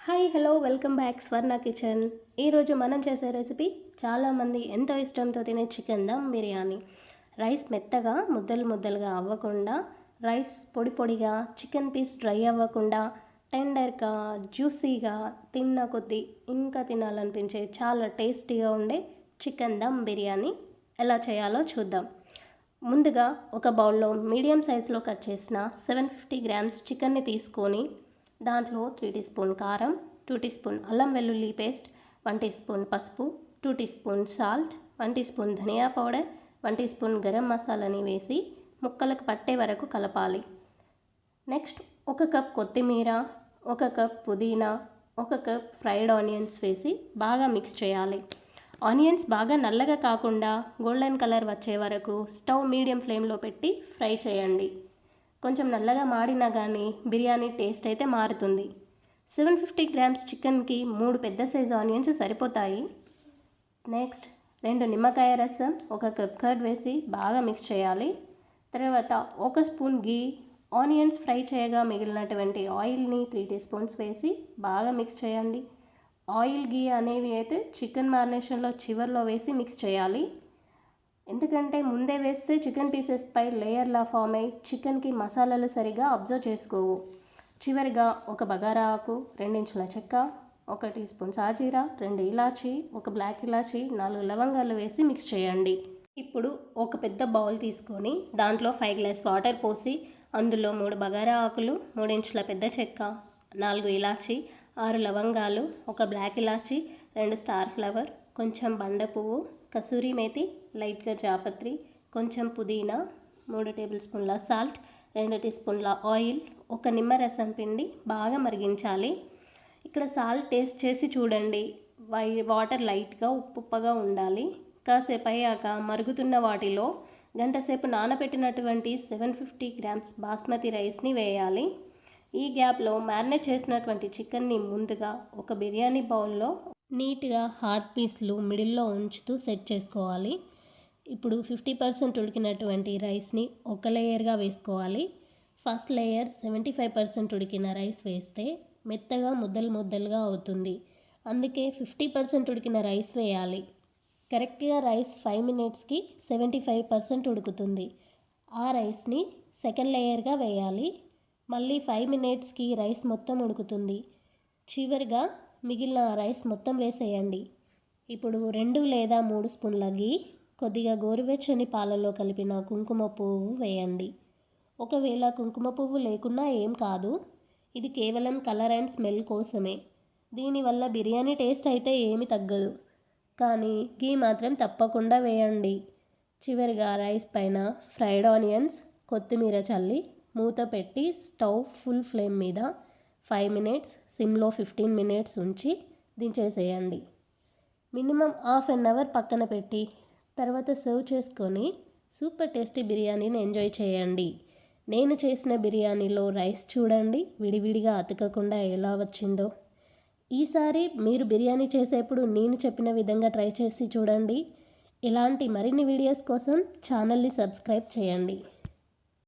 Hi hello welcome back స్వర్ణ kitchen. ఈరోజు మనం చేసే రెసిపీ చాలామంది ఎంతో ఇష్టంతో తినే చికెన్ దమ్ బిర్యానీ. రైస్ మెత్తగా ముద్దలు ముద్దలుగా అవ్వకుండా, రైస్ పొడి పొడిగా, చికెన్ పీస్ డ్రై అవ్వకుండా, టెండర్గా జ్యూసీగా తిన్న కొద్దీ ఇంకా తినాలనిపించే చాలా టేస్టీగా ఉండే చికెన్ దమ్ బిర్యానీ ఎలా చేయాలో చూద్దాం. ముందుగా ఒక బౌల్లో మీడియం సైజులో కట్ చేసిన 750 గ్రామ్స్ చికెన్ని తీసుకొని దాంట్లో 3 టీ స్పూన్ కారం, 2 టీ స్పూన్ అల్లం వెల్లుల్లి పేస్ట్, 1 టీ స్పూన్ పసుపు, 2 teaspoon salt, 1 teaspoon ధనియా పౌడర్, 1 టీ స్పూన్ గరం మసాలాని వేసి ముక్కలకు పట్టే వరకు కలపాలి. నెక్స్ట్ 1 కప్ కొత్తిమీర, 1 కప్ పుదీనా, 1 కప్ ఫ్రైడ్ ఆనియన్స్ వేసి బాగా మిక్స్ చేయాలి. ఆనియన్స్ బాగా నల్లగా కాకుండా గోల్డెన్ కలర్ వచ్చే వరకు స్టవ్ మీడియం ఫ్లేమ్లో పెట్టి ఫ్రై చేయండి. కొంచెం నల్లగా మాడినా కానీ బిర్యానీ టేస్ట్ అయితే మారుతుంది. 750 గ్రామ్స్ చికెన్కి 3 పెద్ద సైజు ఆనియన్స్ సరిపోతాయి. నెక్స్ట్ 2 నిమ్మకాయ రసం, 1 కప్ కర్డ్ వేసి బాగా మిక్స్ చేయాలి. తర్వాత 1 స్పూన్ గీ, ఆనియన్స్ ఫ్రై చేయగా మిగిలినటువంటి ఆయిల్ని 3 టీ స్పూన్స్ వేసి బాగా మిక్స్ చేయండి. ఆయిల్ గీ అనేవి అయితే చికెన్ మ్యారినేషన్లో చివర్లో వేసి మిక్స్ చేయాలి. ఎందుకంటే ముందే వేస్తే చికెన్ పీసెస్ పై లేయర్లా ఫామ్ అయ్యి చికెన్కి మసాలాలు సరిగా అబ్జర్వ్ చేసుకోవు. చివరిగా 1 బగారా ఆకు, 2 ఇంచుల చెక్క, 1 టీ స్పూన్ సాజీరా, 2 ఇలాచీ, 1 బ్లాక్ ఇలాచీ, 4 లవంగాలు వేసి మిక్స్ చేయండి. ఇప్పుడు ఒక పెద్ద బౌల్ తీసుకొని దాంట్లో 5 గ్లాస్ వాటర్ పోసి అందులో 3 బగారా ఆకులు, 3 ఇంచుల పెద్ద చెక్క, 4 ఇలాచీ, 6 లవంగాలు, 1 బ్లాక్ ఇలాచీ, 2 స్టార్ ఫ్లవర్, కొంచెం బండ పువ్వు, కసూరి మేతి, లైట్గా జాపత్రి, కొంచెం పుదీనా, 3 టేబుల్ స్పూన్ల సాల్ట్, 2 టీ స్పూన్ల ఆయిల్, 1 నిమ్మరసం పిండి బాగా మరిగించాలి. ఇక్కడ సాల్ట్ టేస్ట్ చేసి చూడండి. వాటర్ లైట్గా ఉప్పుగా ఉండాలి. కాసేపు అయ్యాక మరుగుతున్న వాటిలో గంటసేపు నానబెట్టినటువంటి 750 గ్రామ్స్ బాస్మతి రైస్ని వేయాలి. ఈ గ్యాప్లో మ్యారినేట్ చేసినటువంటి చికెన్ని ముందుగా ఒక బిర్యానీ బౌల్లో నీట్గా హార్ట్ పీస్లు మిడిల్లో ఉంచుతూ సెట్ చేసుకోవాలి. ఇప్పుడు 50% ఉడికినటువంటి రైస్ని ఒక లేయర్గా వేసుకోవాలి. ఫస్ట్ లేయర్ 75% ఉడికిన రైస్ వేస్తే మెత్తగా ముద్దలు ముద్దలుగా అవుతుంది. అందుకే 50% ఉడికిన రైస్ వేయాలి. కరెక్ట్గా రైస్ 5 మినిట్స్కి 75% ఉడుకుతుంది. ఆ రైస్ని సెకండ్ లేయర్గా వేయాలి. మళ్ళీ 5 మినిట్స్కి రైస్ మొత్తం ఉడుకుతుంది. చివరిగా మిగిలిన రైస్ మొత్తం వేసేయండి. ఇప్పుడు 2 లేదా 3 స్పూన్ల గీ, కొద్దిగా గోరువెచ్చని పాలలో కలిపిన కుంకుమ పువ్వు వేయండి. ఒకవేళ కుంకుమ పువ్వు లేకున్నా ఏం కాదు, ఇది కేవలం కలర్ అండ్ స్మెల్ కోసమే. దీనివల్ల బిర్యానీ టేస్ట్ అయితే ఏమి తగ్గదు, కానీ గీ మాత్రం తప్పకుండా వేయండి. చివరిగా రైస్ పైన ఫ్రైడ్ ఆనియన్స్, కొత్తిమీర చల్లి మూత పెట్టి స్టవ్ ఫుల్ ఫ్లేమ్ మీద 5 మినిట్స్, సిమ్లో 15 మినిట్స్ ఉంచి దించేసేయండి. మినిమం హాఫ్ అన్ అవర్ పక్కన పెట్టి తర్వాత సర్వ్ చేసుకొని సూపర్ టేస్టీ బిర్యానీని ఎంజాయ్ చేయండి. నేను చేసిన బిర్యానీలో రైస్ చూడండి విడివిడిగా అతకకుండా ఎలా వచ్చిందో. ఈసారి మీరు బిర్యానీ చేసేప్పుడు నేను చెప్పిన విధంగా ట్రై చేసి చూడండి. ఇలాంటి మరిన్ని వీడియోస్ కోసం ఛానల్ని సబ్స్క్రైబ్ చేయండి.